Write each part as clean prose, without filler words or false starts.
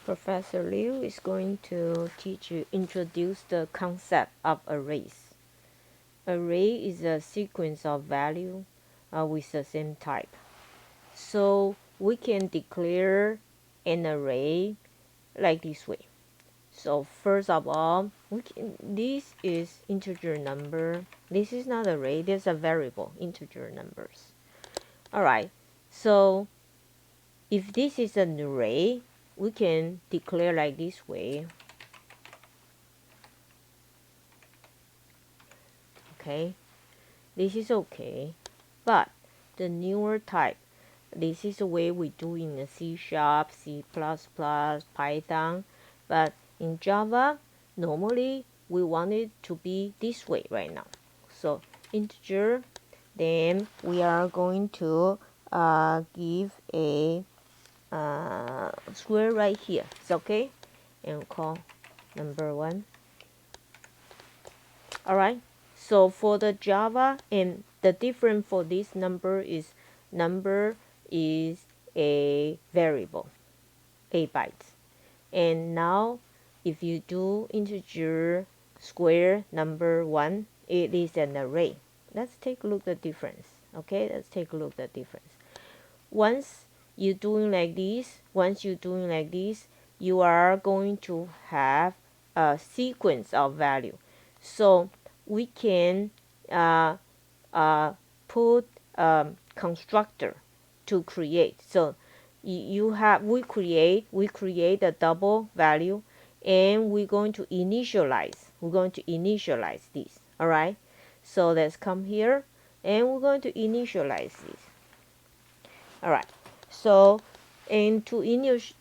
Professor Liu is going to introduce the concept of arrays. Array is a sequence of value with the same type. So we can declare an array like this way. So first of all, this is integer number. This is not array, this is a variable, integer numbers. Alright, so if this is an array, we can declare like this way. Okay, this is okay, but the newer type, this is the way we do in the C#, C++, Python, but in Java, normally we want it to be this way right now. So integer, then we are going to give a square right here. It's okay, and call number 1. All right. So for the Java, and the difference for this number is a variable, 8 bytes. And now if you do integer square number 1, it is an array. Let's take a look at the difference. Okay, let's take a look at the difference. Once you're doing like this, you are going to have a sequence of value. So we can put constructor to create. So we create a double value, and we're going to initialize this. All right, so let's come here, and we're going to initialize this. All right, so and to use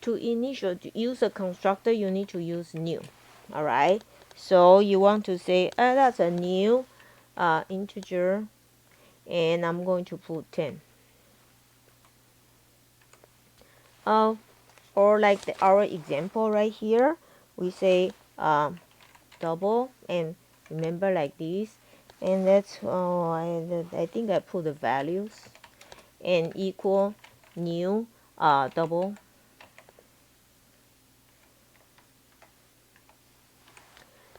a constructor, you need to use new. All right, so you want to say that's a new integer, and I'm going to put 10. Or like our example right here, we say double, and remember like this, and that's I think I put the values, and equal new double.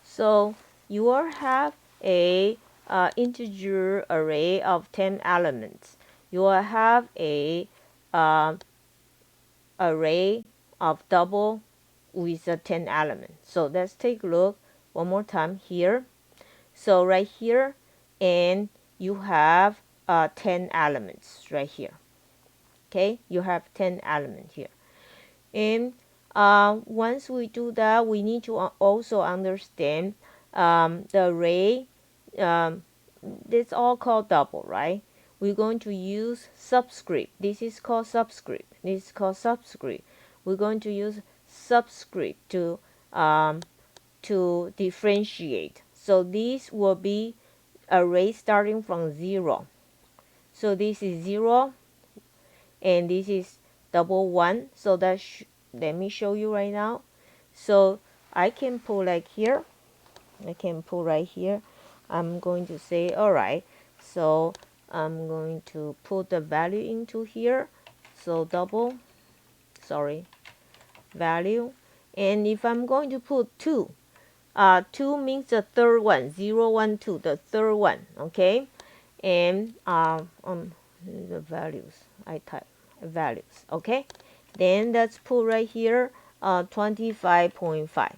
So you will have a integer array of 10 elements. You will have a array of double with a 10 elements. So let's take a look one more time here. So right here, and you have 10 elements right here. Okay, you have 10 elements here. And once we do that, we need to also understand the array. It's all called double, right? We're going to use subscript. This is called subscript. We're going to use subscript to differentiate. So this will be array starting from 0. So this is 0, and this is double 1. So that let me show you right now. So I can pull like here. I can pull right here. I'm going to say, all right, so I'm going to put the value into here. So value. And if I'm going to put 2, 2 means the third one, 0, 1, 2, the third one, okay? And the values, I type values, okay? Then let's put right here 25.5.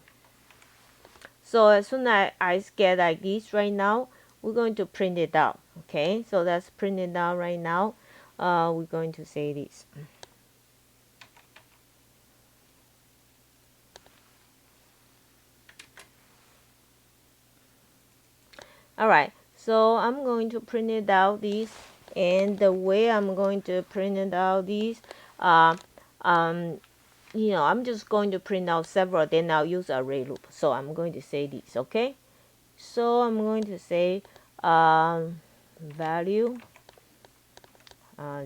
So as soon as I get like this right now, we're going to print it out. Okay, so let's print it out right now. We're going to say this. Alright, so I'm going to print it out this, and the way I'm going to print it out this, I'm just going to print out several, then I'll use array loop. So I'm going to say this, okay? So I'm going to say value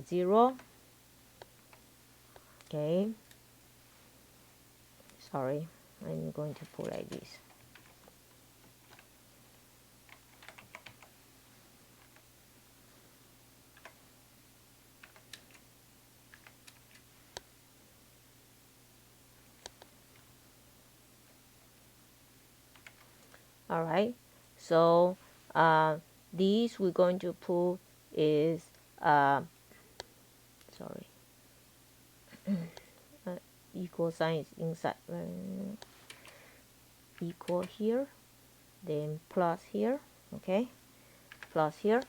0. Okay. Sorry, I'm going to put like this. All right, so these we're going to put is sorry, equal sign is inside, equal here, then plus here, okay, plus here.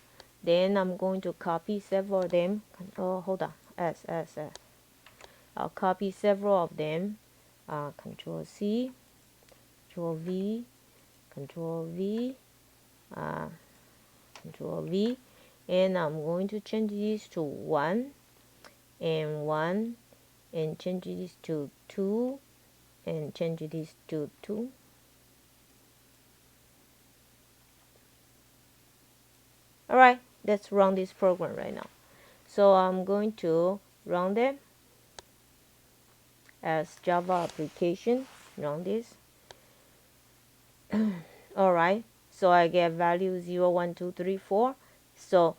Then I'm going to copy several of them. Oh, hold on, S. I'll copy several of them. Control C, Control V, Control V, Control V, and I'm going to change this to 1 and 1, and change this to 2 and change this to 2. Alright, let's run this program right now. So I'm going to run them as Java application. Run this. Alright, so I get value 0, 1, 2, 3, 4. So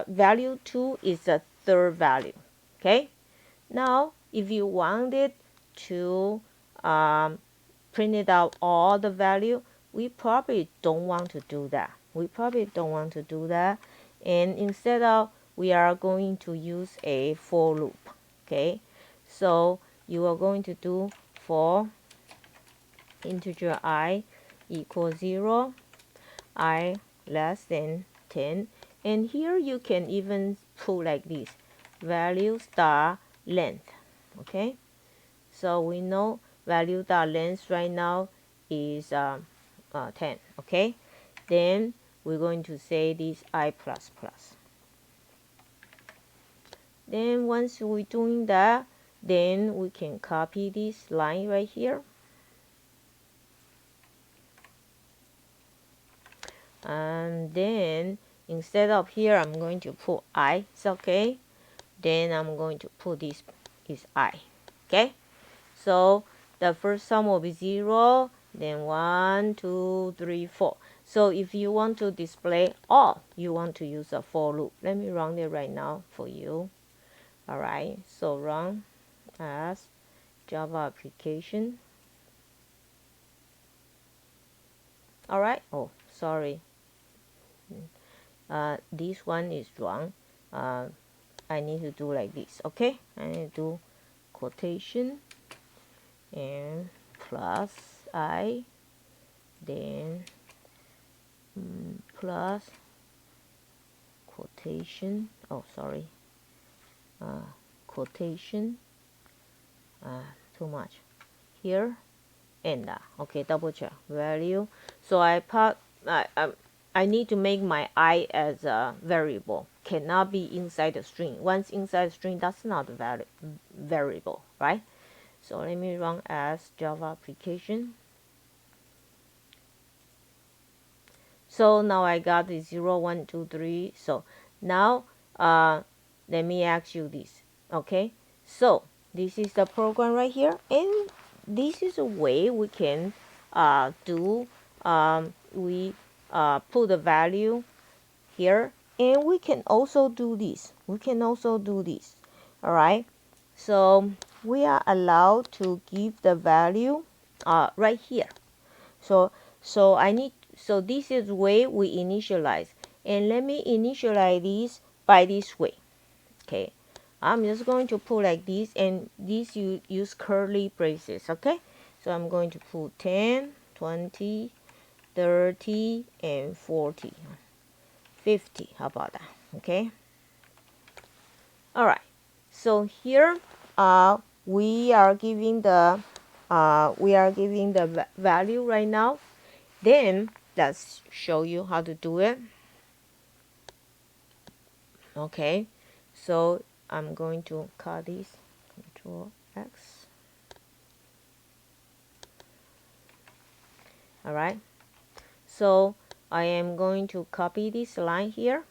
value 2 is the third value. Okay, now if you wanted to print it out all the value, we probably don't want to do that. And instead of, we are going to use a for loop. Okay, so you are going to do for integer I equals 0, I less than 10, and here you can even put like this, value star length. Okay, so we know value star length right now is 10. Okay, then we're going to say this I plus plus. Then once we're doing that, then we can copy this line right here, and then instead of here I'm going to put I. It's okay, then I'm going to put this is I. Okay, so the first sum will be 0, then 1, 2, 3, 4. So if you want to display all, you want to use a for loop. Let me run it right now for you. Alright, so run as Java application. Alright, oh sorry, this one is wrong. I need to do like this. Okay, I need to do quotation and plus I, then plus quotation, oh sorry, quotation, too much here, and okay, double check value. So I need to make my I as a variable, cannot be inside the string. Once inside the string, that's not a variable, right? So let me run as Java application. So now I got the 0, 1, 2, 3. So now let me ask you this. Okay, so this is the program right here, and this is a way we can do. We put the value here, and we can also do this. All right, so we are allowed to give the value right here. So this is the way we initialize, and let me initialize this by this way. Okay, I'm just going to put like this, and this you use curly braces. Okay, so I'm going to put 10, 20, 30, and 40, 50. How about that? Okay, all right, so here we are giving the value right now. Then let's show you how to do it. Okay, so I'm going to cut this, Control X. All right, so I am going to copy this line here.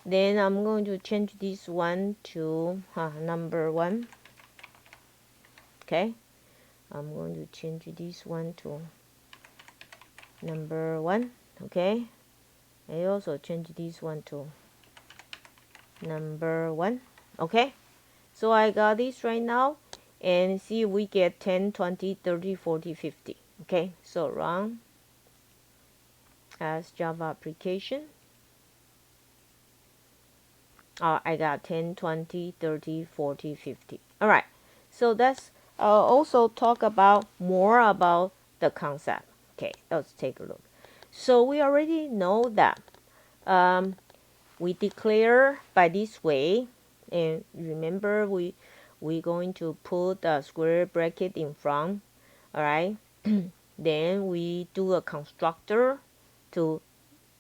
Then I'm going to change this one to number 1. Okay, I'm going to change this one to number 1. Okay, I also change this one to number 1. Okay, So I got this right now, and see we get 10, 20, 30, 40, 50. Okay, so run as Java application. I got 10, 20, 30, 40, 50. All right, so let's also talk about more about the concept. Okay, let's take a look. So we already know that we declare by this way, and remember we're going to put a square bracket in front. All right, then we do a constructor to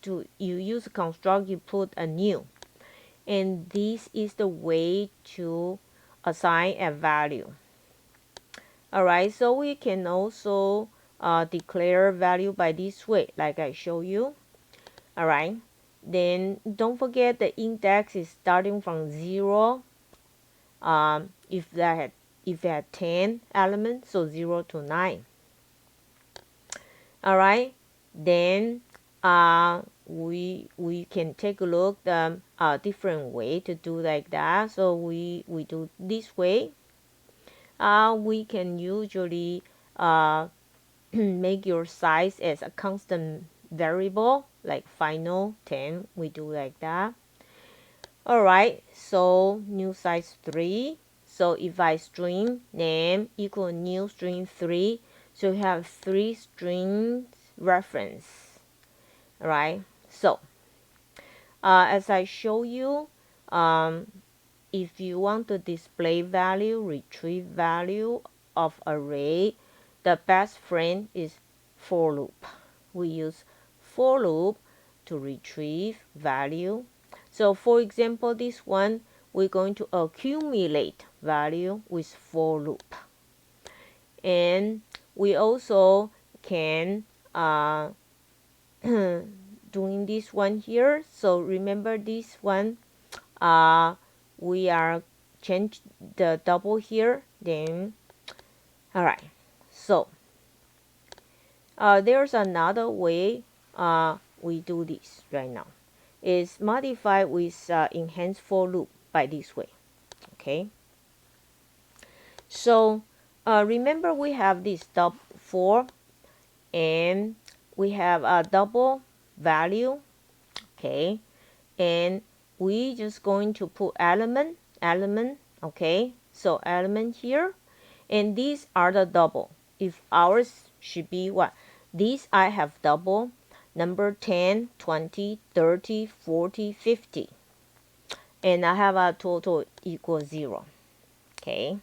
you use a construct, you put a new, and this is the way to assign a value. All right, so we can also declare value by this way, like I show you. All right, then don't forget the index is starting from 0. If it had 10 elements, so 0 to 9. All right, then we can take a look the different way to do like that. So we do this way. We can usually make your size as a constant variable, like final 10. We do like that. All right, so new size 3. So if I string name equal new string 3, so you have 3 strings reference. All right, so as I show you, if you want to display value, retrieve value of array, the best friend is for loop. We use for loop to retrieve value. So for example, this one, we're going to accumulate value with for loop. And we also can doing this one here. So remember this one, we are change the double here, then all right. So there's another way we do this right now, is modify with enhanced for loop by this way. Okay, so remember we have this double for, and we have a double value. Okay, and we just going to put element. Okay, so element here, and these are the double. If ours should be what, these I have double number 10, 20, 30, 40, 50, and I have a total equal 0. Okay,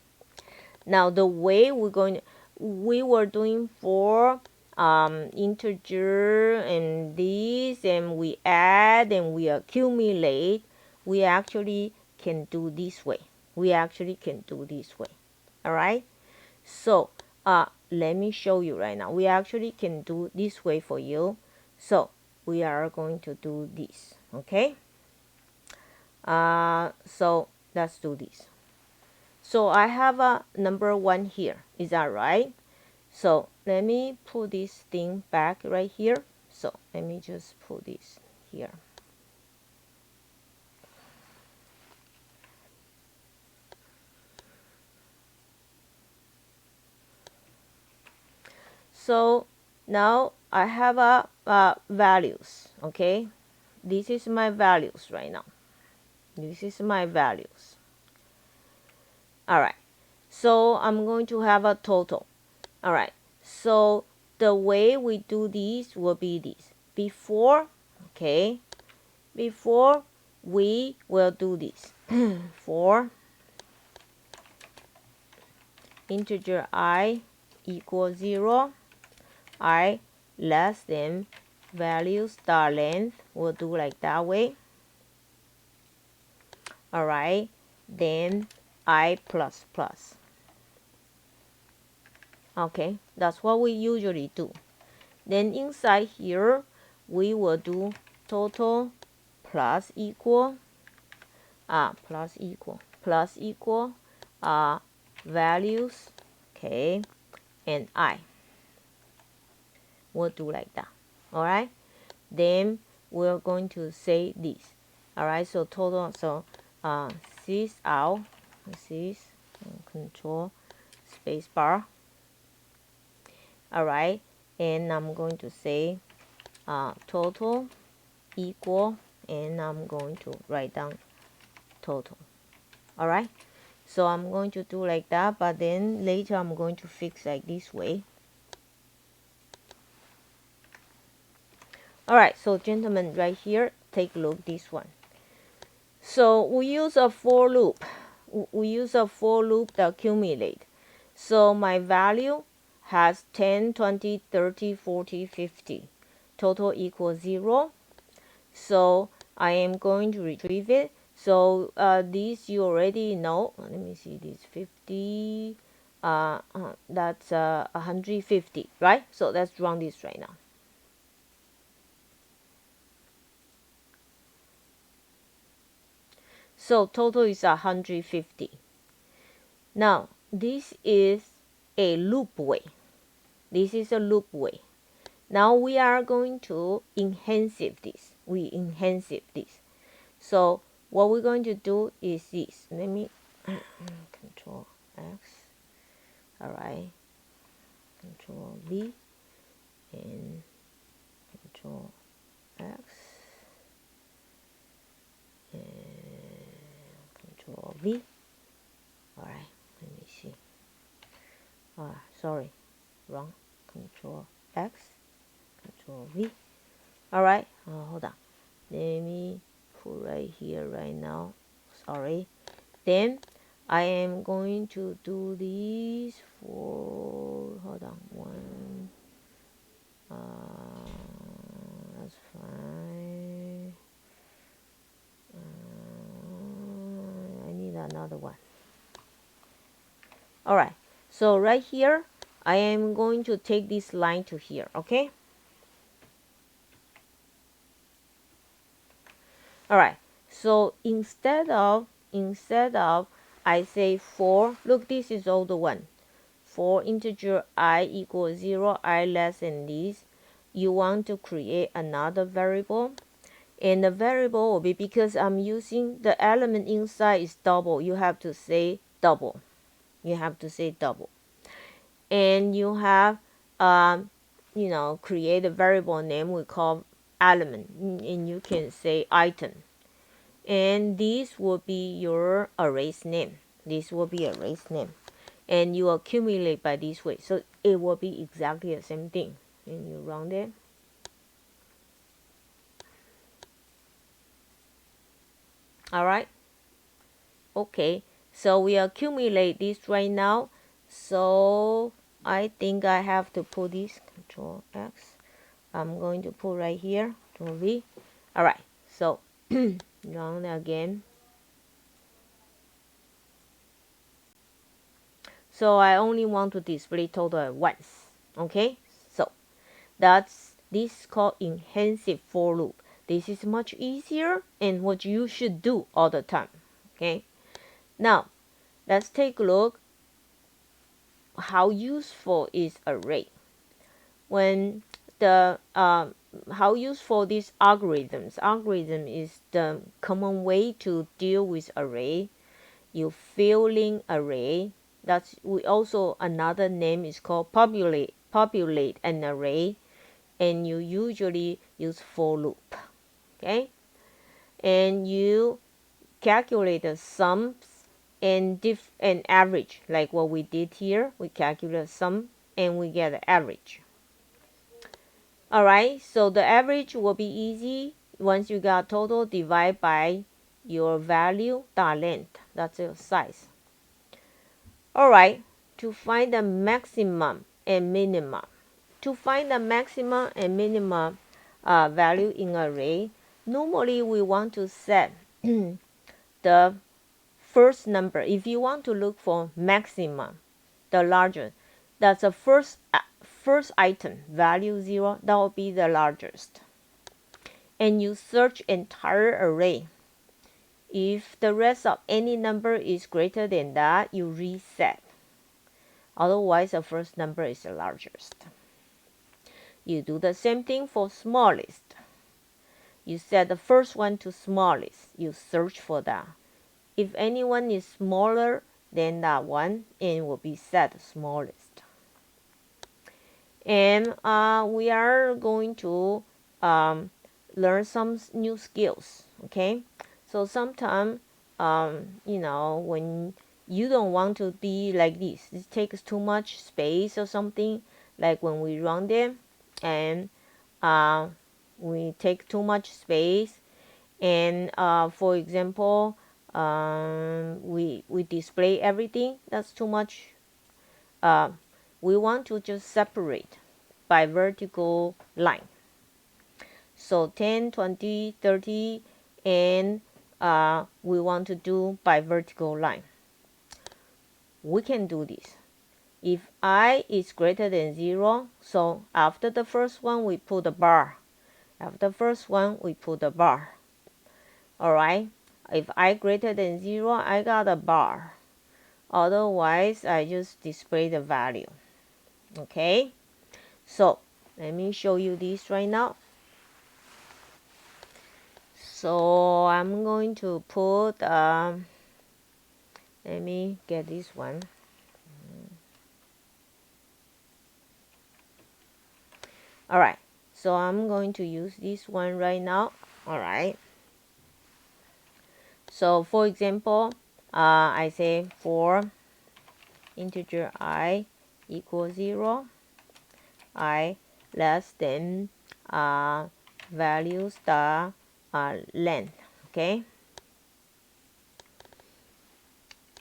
now the way we were doing for integer and this, and we add and we accumulate, we actually can do this way. All right, so let me show you right now. We actually can do this way for you. So we are going to do this. Okay, so let's do this. So I have a number 1 here. Is that right? So let me put this thing back right here. So let me just put this here. So now I have a values. Okay, this is my values right now. This is my values. All right, so I'm going to have a total. All right, so the way we do this will be this. Before, okay, before we will do this for integer I equals 0, I less than value star length, we'll do like that way. All right, then I plus plus. Okay, that's what we usually do. Then inside here we will do total plus equal values, okay, and I. We'll do like that. All right, then we're going to say this. All right, so total, so sys out This is control space bar. All right, and I'm going to say total equal, and I'm going to write down total. All right, so I'm going to do like that, but then later I'm going to fix like this way. All right, so gentlemen, right here, take a look this one. So we use a for loop. We use a for loop to accumulate. So my value has 10, 20, 30, 40, 50. Total equals 0. So I am going to retrieve it. So these you already know. Let me see, this 50. That's 150, right? So let's run this right now. So total is 150. Now this is a loop way. This is a loop way. Now we are going to enhance this. We enhance this. So what we're going to do is this. Let me control X. All right. Control V and control X and control V. All right. Let me see. Sorry, wrong. Control X, control V. All right. Hold on. Let me put right here right now. Sorry. Then I am going to do this for, hold on, one. That's fine. I need another one. All right. So right here, I am going to take this line to here. Okay. All right. So instead of I say 4, look, this is all the one. For integer I equals 0, I less than this, you want to create another variable. And the variable will be, because I'm using the element inside is double, you have to say double. You have to say double. And you have, create a variable name we call element. And you can say item. And this will be your array's name. This will be array's name. And you accumulate by this way. So it will be exactly the same thing. And you run it. All right. Okay. So we accumulate this right now. So I think I have to put this control X. I'm going to put right here, control V. All right. So run again. So I only want to display total at once. Okay. So that's this called enhanced for loop. This is much easier and what you should do all the time. Okay. Now let's take a look how useful is array. When the how useful these algorithms. Algorithm is the common way to deal with array. You filling array. That's we also another name is called populate an array, and you usually use for loop. Okay, and you calculate the sums and average, like what we did here. We calculate sum and we get the average. All right, so the average will be easy. Once you got total, divide by your value dot length. That's your size. All right, to find the maximum and minimum. To find the maximum and minimum value in array, normally we want to set the first number. If you want to look for maximum, the larger, that's the first item, value 0, that will be the largest. And you search entire array. If the rest of any number is greater than that, you reset. Otherwise, the first number is the largest. You do the same thing for smallest. You set the first one to smallest. You search for that. If anyone is smaller than that one, it will be set smallest. And we are going to learn some new skills. Okay, so sometimes when you don't want to be like this, it takes too much space or something, like when we run them and we take too much space, and for example, we display everything that's too much. We want to just separate by vertical line. So 10, 20, 30, and we want to do by vertical line. We can do this. If I is greater than 0, so after the first one we put a bar. After the first one we put a bar. Alright, if I greater than 0, I got a bar. Otherwise, I just display the value. Okay, so let me show you this right now. So I'm going to put, let me get this one. Alright, so I'm going to use this one right now. Alright, so for example, I say for integer I equals 0, I less than value star length. Okay,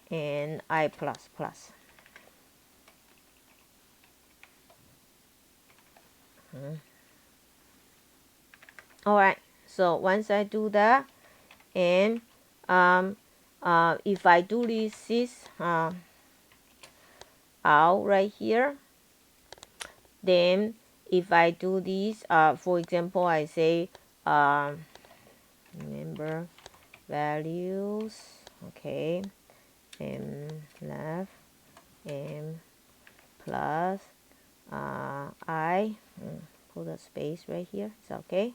and I plus plus. Alright, so once I do that, and if I do this out right here, then if I do this, for example, I say remember values, okay, and left and plus I put a space right here, it's okay,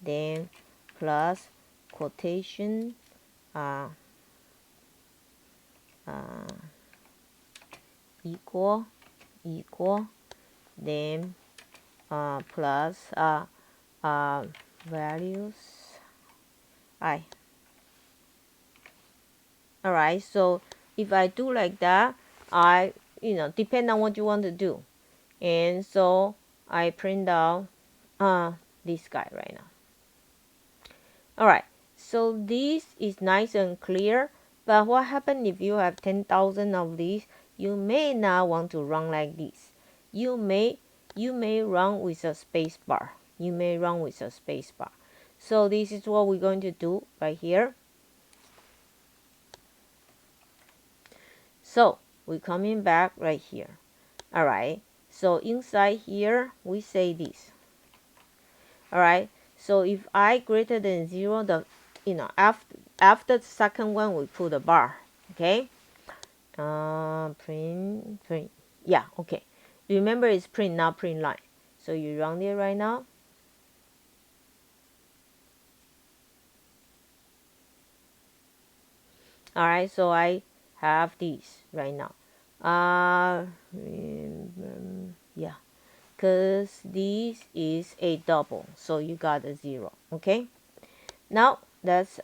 then plus quotation equal, then plus values I. Alright, so if I do like that, I depend on what you want to do, and so I print out this guy right now. Alright, so this is nice and clear, but what happens if you have 10,000 of these? You may not want to run like this. You may run with a space bar. So this is what we're going to do right here. So we're coming back right here. Alright, so inside here we say this. Alright, so if I greater than 0, the after the second one we put a bar. Okay, print, yeah, okay, remember it's print, not print line. So you run it right now. Alright, so I have this right now. Yeah, because this is a double, so you got a 0. Okay, now let's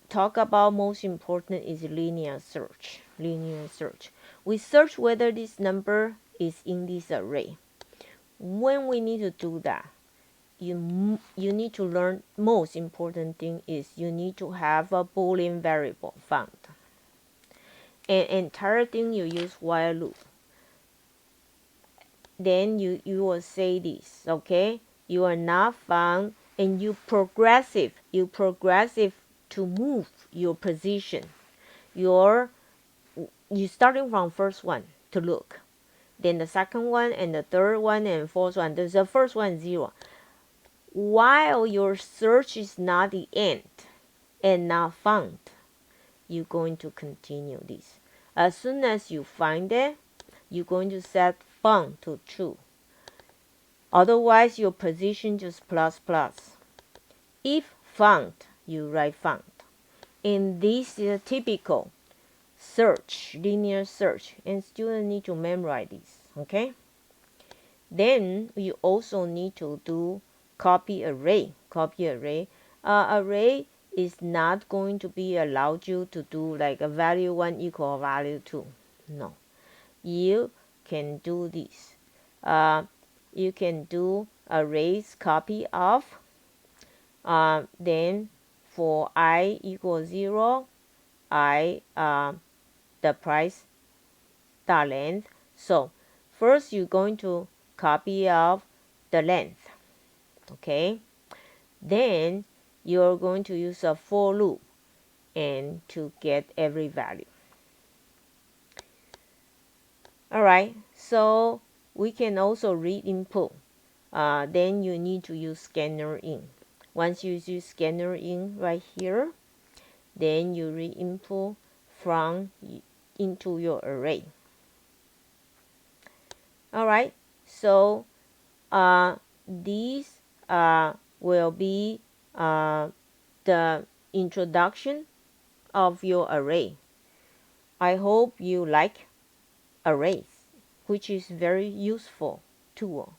talk about most important is linear search. We search whether this number is in this array. When we need to do that, you need to learn, most important thing is you need to have a Boolean variable found. And entire thing you use while loop. Then you will say this, okay, you are not found, and you progressive to move your position. You starting from first one to look, then the second one and the third one and fourth one. There's the first one 0. While your search is not the end and not found, you're going to continue this. As soon as you find it, you're going to set found to true. Otherwise, your position just plus plus. If found, you write found. And this is a typical search, linear search, and students need to memorize this. Okay. Then you also need to do copy array. Copy array. Array is not going to be allowed you to do like a value 1 equal value 2. No. You can do this. You can do arrays copy of. Then for I equals 0, the price dot length. So first you're going to copy of the length. Okay. Then you're going to use a for loop and to get every value. Alright, so we can also read input. Then you need to use scanner in. Once you use scanner in right here, then you read input from into your array. Alright, so these will be the introduction of your array. I hope you like arrays, which is very useful tool.